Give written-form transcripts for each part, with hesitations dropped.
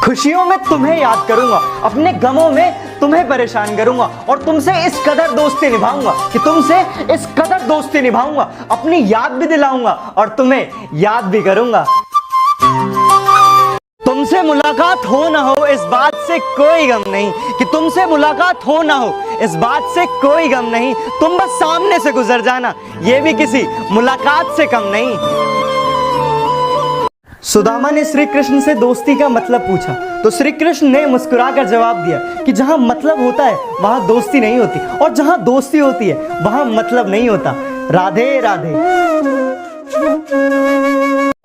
खुशियों में तुम्हें याद करूंगा, अपने गमों में तुम्हें परेशान करूंगा और तुमसे इस कदर दोस्ती निभाऊंगा कि तुमसे इस कदर दोस्ती निभाऊंगा, अपनी याद भी दिलाऊंगा और तुम्हें याद भी करूंगा। तुमसे मुलाकात हो ना हो इस बात से कोई गम नहीं, कि तुमसे मुलाकात हो ना हो इस बात से कोई गम नहीं, तुम बस सामने से गुजर जाना ये भी किसी मुलाकात से कम नहीं। सुदामा ने श्री कृष्ण से दोस्ती का मतलब पूछा तो श्री कृष्ण ने मुस्कुराकर जवाब दिया कि जहां मतलब होता है वहां दोस्ती नहीं होती और जहां दोस्ती होती है वहां मतलब नहीं होता। राधे राधे।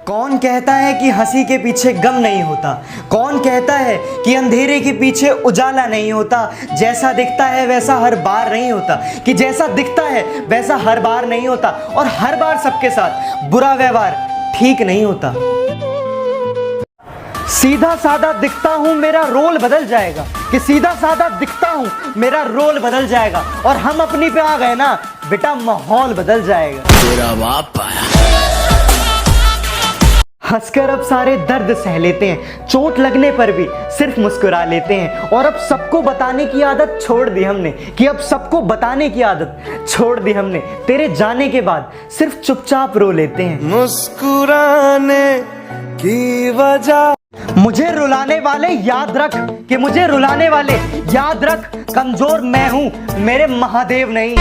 कौन कहता है कि हंसी के पीछे गम नहीं होता, कौन कहता है कि अंधेरे के पीछे उजाला नहीं होता, जैसा दिखता है वैसा हर बार नहीं होता, कि जैसा दिखता है वैसा हर बार नहीं होता और हर बार सबके साथ बुरा व्यवहार ठीक नहीं होता। सीधा साधा दिखता हूं मेरा रोल बदल जाएगा, कि सीधा साधा दिखता हूं मेरा रोल बदल जाएगा और हम अपनी पे आ गए ना बेटा माहौल बदल जाएगा। तेरा बाप आया। हंसकर अब सारे दर्द सह लेते हैं, चोट लगने पर भी सिर्फ मुस्कुरा लेते हैं और अब सबको बताने की आदत छोड़ दी हमने, कि अब सबको बताने की आदत छोड़ दी हमने। तेरे जाने के बाद सिर्फ चुपचाप रो लेते हैं। मुस्कुराने की वजह मुझे रुलाने वाले याद रख, कि मुझे रुलाने वाले याद रख, कमजोर मैं हूं मेरे महादेव नहीं।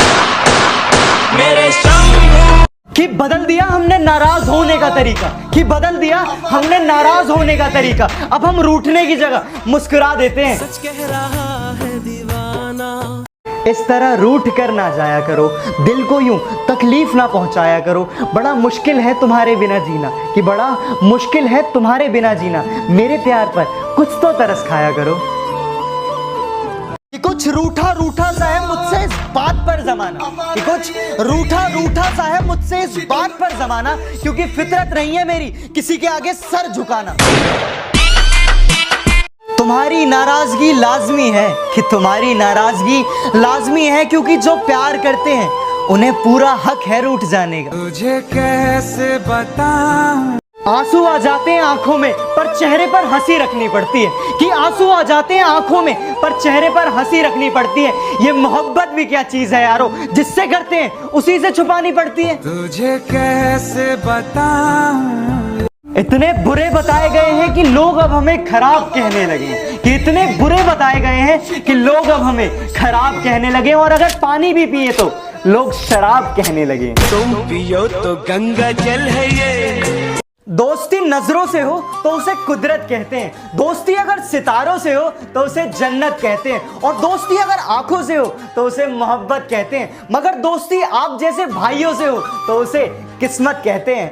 मेरे शंभू कि बदल दिया हमने नाराज होने का तरीका, कि बदल दिया हमने नाराज होने का तरीका, अब हम रूठने की जगह मुस्कुरा देते हैं। सच कह रहा है दीवाना। इस तरह रूठ कर ना जाया करो, दिल को यूं तकलीफ ना पहुंचाया करो। बड़ा मुश्किल है तुम्हारे बिना जीना, कि बड़ा मुश्किल है तुम्हारे बिना जीना, मेरे प्यार पर कुछ तो तरस खाया करो। कि कुछ रूठा रूठा सा है मुझसे इस बात पर जमाना, कि कुछ रूठा रूठा सा है मुझसे इस बात पर जमाना, क्योंकि फितरत नहीं है मेरी किसी के आगे सर झुकाना। तुम्हारी नाराजगी लाजमी है, कि तुम्हारी नाराजगी लाजमी है, क्योंकि जो प्यार करते हैं उन्हें पूरा हक है रूठ जाने का। तुझे कैसे बताऊं। आंसू आ जाते हैं आंखों में पर चेहरे पर हंसी रखनी पड़ती है, कि आंसू आ जाते हैं आंखों में पर चेहरे पर हंसी रखनी पड़ती है। ये मोहब्बत भी क्या चीज है यारो, जिससे करते हैं उसी से छुपानी पड़ती है। तुझे कैसे बताऊं। इतने बुरे बताए गए हैं कि लोग अब हमें खराब कहने लगे, कि इतने बुरे बताए गए हैं कि लोग अब हमें खराब कहने लगे, और अगर पानी भी पिए तो लोग शराब कहने लगे। तुम पियो तो गंगा जल है ये। दोस्ती नजरों से हो तो उसे कुदरत कहते हैं, दोस्ती अगर सितारों से हो तो उसे जन्नत कहते हैं, और दोस्ती अगर आंखों से हो तो उसे मोहब्बत कहते हैं, मगर दोस्ती आप जैसे भाइयों से हो तो उसे किस्मत कहते हैं।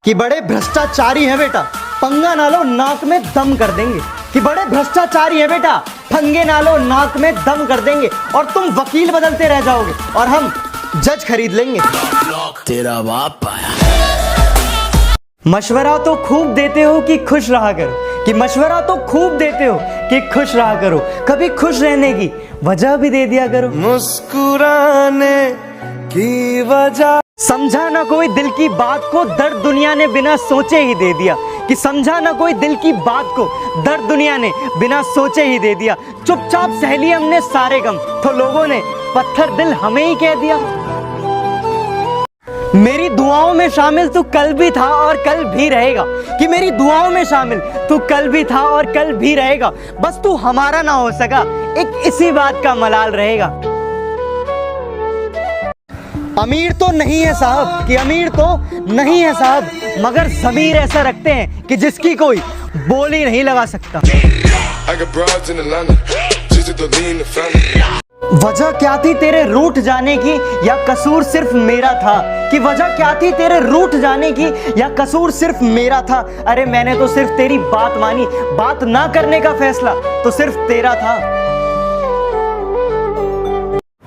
कि बड़े भ्रष्टाचारी है बेटा पंगा ना लो नाक में दम कर देंगे, कि बड़े भ्रष्टाचारी है बेटा पंगे ना लो नाक में दम कर देंगे, और तुम वकील बदलते रह जाओगे और हम जज खरीद लेंगे। तेरा बाप आया। मशवरा तो खूब देते हो कि खुश रहा करो, कि मशवरा तो खूब देते हो कि खुश रहा करो, कभी खुश रहने की वजह भी दे दिया करो। मुस्कुराने की वजह समझा ना कोई दिल की बात को दर्द दुनिया ने बिना सोचे ही दे दिया, कि समझा ना कोई दिल की बात को दर्द दुनिया ने बिना सोचे ही दे दिया। चुपचाप सह लिए हमने सारे गम तो लोगों ने पत्थर दिल हमें ही कह दिया। मेरी दुआओं में शामिल तू कल भी था और कल भी रहेगा, कि मेरी दुआओं में शामिल तू कल भी था और कल भी रहेगा, बस तू हमारा ना हो सका एक इसी बात का मलाल रहेगा। अमीर तो नहीं है साहब, कि अमीर तो नहीं है साहब, मगर ज़मीर ऐसा रखते हैं कि जिसकी कोई बोली नहीं लगा सकता। वजह क्या थी तेरे रूठ जाने की या कसूर सिर्फ मेरा था, कि वजह क्या थी तेरे रूठ जाने की या कसूर सिर्फ मेरा था। अरे मैंने तो सिर्फ तेरी बात मानी, बात ना करने का फैसला तो सिर्फ तेरा था।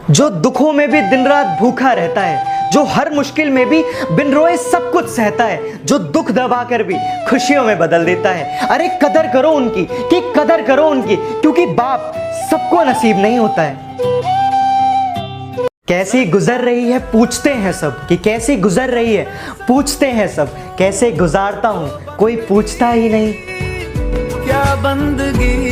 जो दुखों में भी दिन रात भूखा रहता है, जो हर मुश्किल में भी बिन रोए सब कुछ सहता है, जो दुख दबाकर भी खुशियों में बदल देता है। अरे कदर करो उनकी, कि कदर करो उनकी, क्योंकि बाप सबको नसीब नहीं होता है। कैसी गुजर रही है पूछते हैं सब, कि कैसी गुजर रही है पूछते हैं सब, कैसे गुजारता हूं कोई पूछता ही नहीं। बंदगी